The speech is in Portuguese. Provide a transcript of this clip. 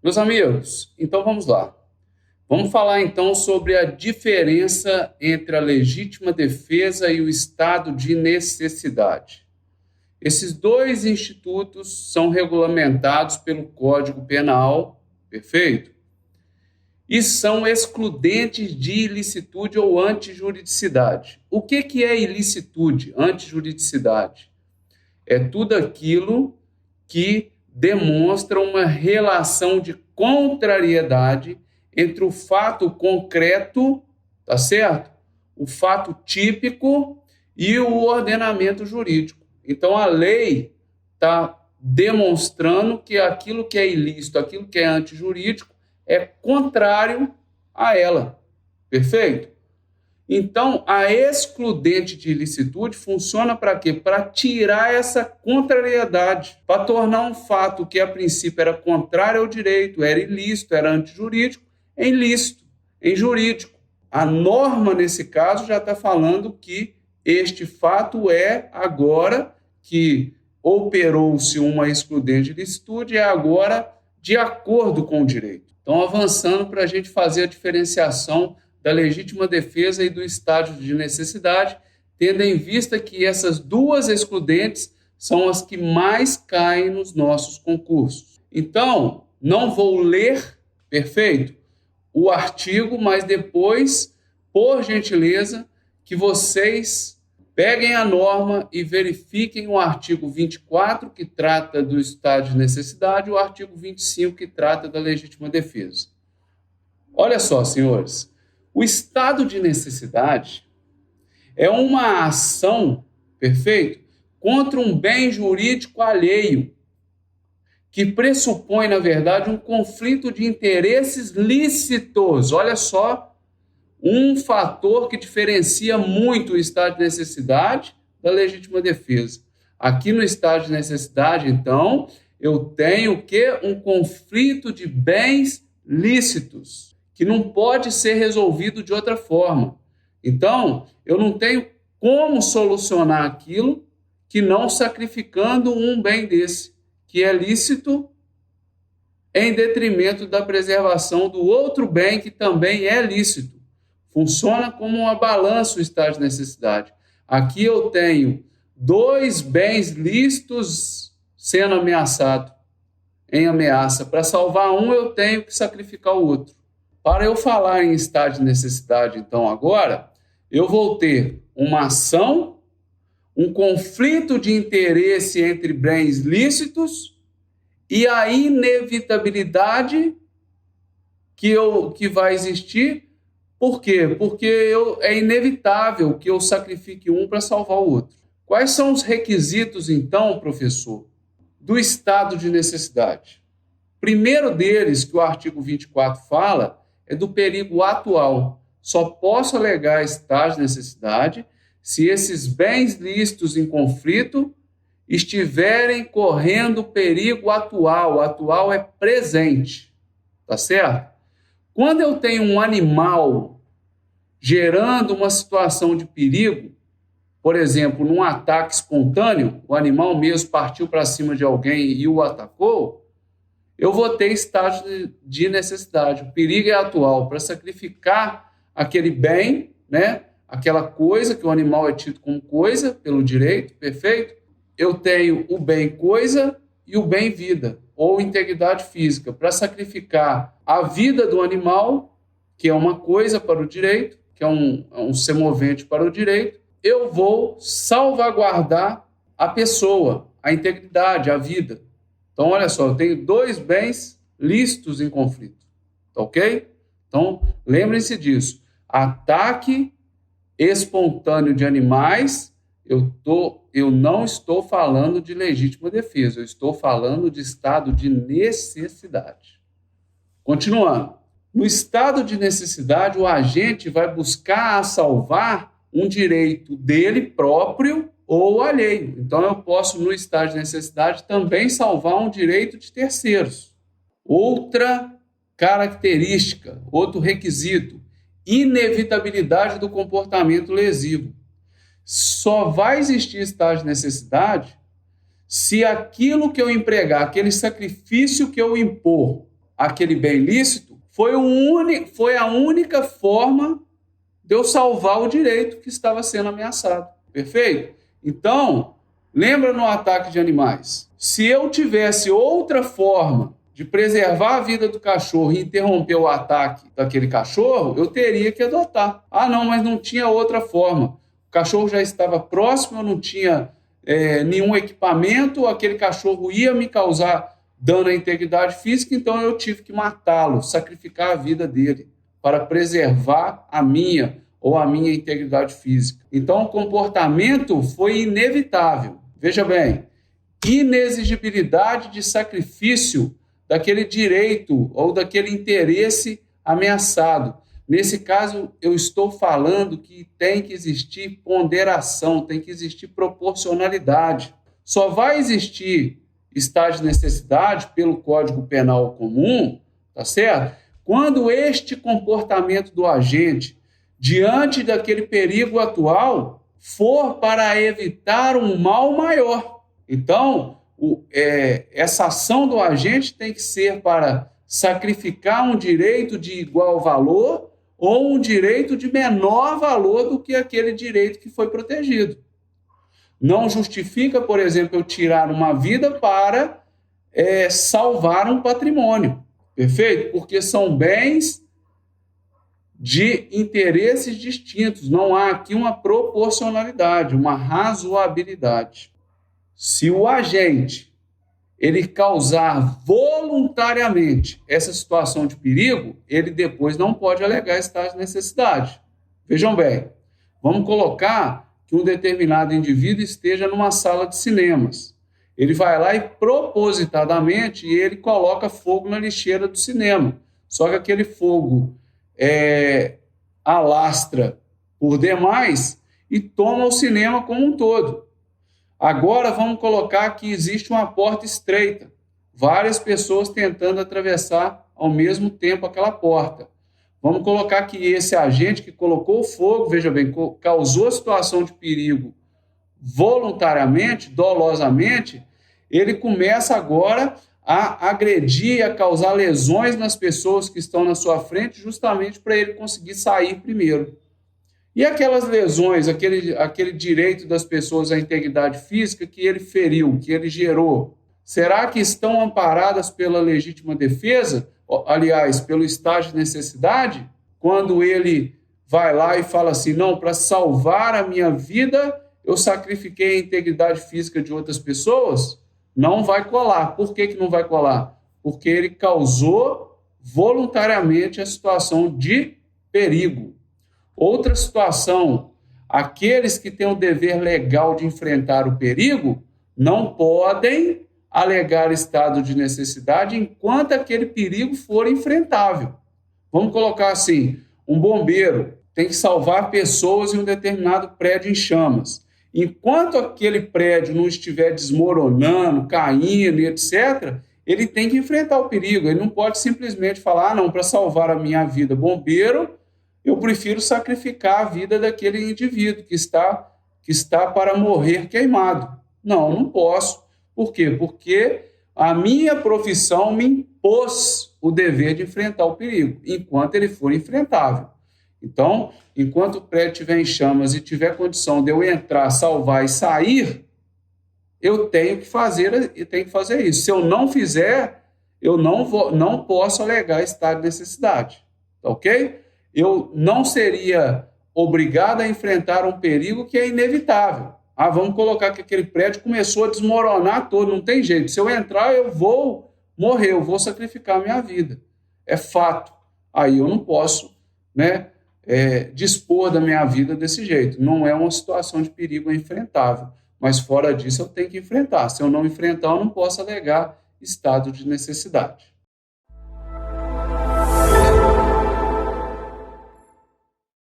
Meus amigos, então vamos lá. Vamos falar então sobre a diferença entre a legítima defesa e o estado de necessidade. Esses dois institutos são regulamentados pelo Código Penal, perfeito? E são excludentes de ilicitude ou antijuridicidade. O que é ilicitude, antijuridicidade? É tudo aquilo que demonstra uma relação de contrariedade entre o fato concreto, tá certo? O fato típico e o ordenamento jurídico. Então a lei está demonstrando que aquilo que é ilícito, aquilo que é antijurídico, é contrário a ela. Perfeito? Então, a excludente de ilicitude funciona para quê? Para tirar essa contrariedade, para tornar um fato que a princípio era contrário ao direito, era ilícito, era antijurídico, em lícito, em jurídico. A norma, nesse caso, já está falando que este fato é agora que operou-se uma excludente de ilicitude, é agora de acordo com o direito. Então, avançando para a gente fazer a diferenciação da legítima defesa e do estágio de necessidade, tendo em vista que essas duas excludentes são as que mais caem nos nossos concursos. Então, não vou ler, perfeito, o artigo, mas depois, por gentileza, que vocês peguem a norma e verifiquem o artigo 24, que trata do estado de necessidade, e o artigo 25, que trata da legítima defesa. Olha só, senhores, o estado de necessidade é uma ação, perfeito, contra um bem jurídico alheio, que pressupõe, na verdade, um conflito de interesses lícitos. Olha só, um fator que diferencia muito o estado de necessidade da legítima defesa. Aqui no estado de necessidade, então, eu tenho o quê? Um conflito de bens lícitos, que não pode ser resolvido de outra forma. Então, eu não tenho como solucionar aquilo que não sacrificando um bem desse, que é lícito, em detrimento da preservação do outro bem que também é lícito. Funciona como uma balança o estado de necessidade. Aqui eu tenho dois bens lícitos sendo ameaçados, em ameaça. Para salvar um, eu tenho que sacrificar o outro. Para eu falar em estado de necessidade, então, agora, eu vou ter uma ação, um conflito de interesse entre bens lícitos e a inevitabilidade que vai existir. Por quê? Porque é inevitável que eu sacrifique um para salvar o outro. Quais são os requisitos, então, professor, do estado de necessidade? Primeiro deles, que o artigo 24 fala, é do perigo atual. Só posso alegar estado de necessidade se esses bens lícitos em conflito estiverem correndo perigo atual. O atual é presente, tá certo? Quando eu tenho um animal gerando uma situação de perigo, por exemplo, num ataque espontâneo, o animal mesmo partiu para cima de alguém e o atacou, eu vou ter estágio de necessidade. O perigo é atual, para sacrificar aquele bem, né? Aquela coisa, que o animal é tido como coisa pelo direito, perfeito? Eu tenho o bem coisa e o bem vida, ou integridade física, para sacrificar a vida do animal, que é uma coisa para o direito, que é um semovente para o direito, eu vou salvaguardar a pessoa, a integridade, a vida. Então, olha só, eu tenho dois bens lícitos em conflito, tá ok? Então, lembrem-se disso. Ataque espontâneo de animais, eu não estou falando de legítima defesa, eu estou falando de estado de necessidade. Continuando. No estado de necessidade, o agente vai buscar salvar um direito dele próprio ou alheio. Então, eu posso, no estado de necessidade, também salvar um direito de terceiros. Outra característica, outro requisito, inevitabilidade do comportamento lesivo. Só vai existir estado de necessidade se aquilo que eu empregar, aquele sacrifício que eu impor aquele bem lícito, foi a única forma de eu salvar o direito que estava sendo ameaçado. Perfeito? Então, lembra no ataque de animais. Se eu tivesse outra forma de preservar a vida do cachorro e interromper o ataque daquele cachorro, eu teria que adotar. Ah, não, mas não tinha outra forma. O cachorro já estava próximo, eu não tinha nenhum equipamento, aquele cachorro ia me causar dano à integridade física, então eu tive que matá-lo, sacrificar a vida dele para preservar a minha ou a minha integridade física. Então o comportamento foi inevitável. Veja bem, inexigibilidade de sacrifício daquele direito ou daquele interesse ameaçado. Nesse caso, eu estou falando que tem que existir ponderação, tem que existir proporcionalidade. Só vai existir estado de necessidade pelo Código Penal comum, tá certo? Quando este comportamento do agente, diante daquele perigo atual, for para evitar um mal maior. Então, essa ação do agente tem que ser para sacrificar um direito de igual valor ou um direito de menor valor do que aquele direito que foi protegido. Não justifica, por exemplo, eu tirar uma vida para salvar um patrimônio, perfeito? Porque são bens de interesses distintos. Não há aqui uma proporcionalidade, uma razoabilidade. Se o agente ele causar voluntariamente essa situação de perigo, ele depois não pode alegar estado de necessidade. Vejam bem, vamos colocar que um determinado indivíduo esteja numa sala de cinemas. Ele vai lá e propositadamente ele coloca fogo na lixeira do cinema. Só que aquele fogo alastra por demais e toma o cinema como um todo. Agora vamos colocar que existe uma porta estreita, várias pessoas tentando atravessar ao mesmo tempo aquela porta. Vamos colocar que esse agente que colocou o fogo, veja bem, causou a situação de perigo voluntariamente, dolosamente, ele começa agora a agredir, a causar lesões nas pessoas que estão na sua frente, justamente para ele conseguir sair primeiro. E aquelas lesões, aquele direito das pessoas à integridade física que ele feriu, que ele gerou, será que estão amparadas pela legítima defesa? Aliás, pelo estado de necessidade? Quando ele vai lá e fala assim, não, para salvar a minha vida, eu sacrifiquei a integridade física de outras pessoas? Não vai colar. Por que não vai colar? Porque ele causou voluntariamente a situação de perigo. Outra situação, aqueles que têm o dever legal de enfrentar o perigo não podem alegar estado de necessidade enquanto aquele perigo for enfrentável. Vamos colocar assim, um bombeiro tem que salvar pessoas em um determinado prédio em chamas. Enquanto aquele prédio não estiver desmoronando, caindo e etc., ele tem que enfrentar o perigo. Ele não pode simplesmente falar, não, para salvar a minha vida, bombeiro, eu prefiro sacrificar a vida daquele indivíduo que está para morrer queimado. Não posso. Por quê? Porque a minha profissão me impôs o dever de enfrentar o perigo, enquanto ele for enfrentável. Então, enquanto o prédio estiver em chamas e tiver condição de eu entrar, salvar e sair, eu tenho que fazer isso. Se eu não fizer, eu não posso alegar estado de necessidade. Tá ok? Eu não seria obrigado a enfrentar um perigo que é inevitável. Vamos colocar que aquele prédio começou a desmoronar todo, não tem jeito. Se eu entrar, eu vou morrer, eu vou sacrificar a minha vida. É fato. Aí eu não posso, dispor da minha vida desse jeito. Não é uma situação de perigo enfrentável. Mas fora disso, eu tenho que enfrentar. Se eu não enfrentar, eu não posso alegar estado de necessidade.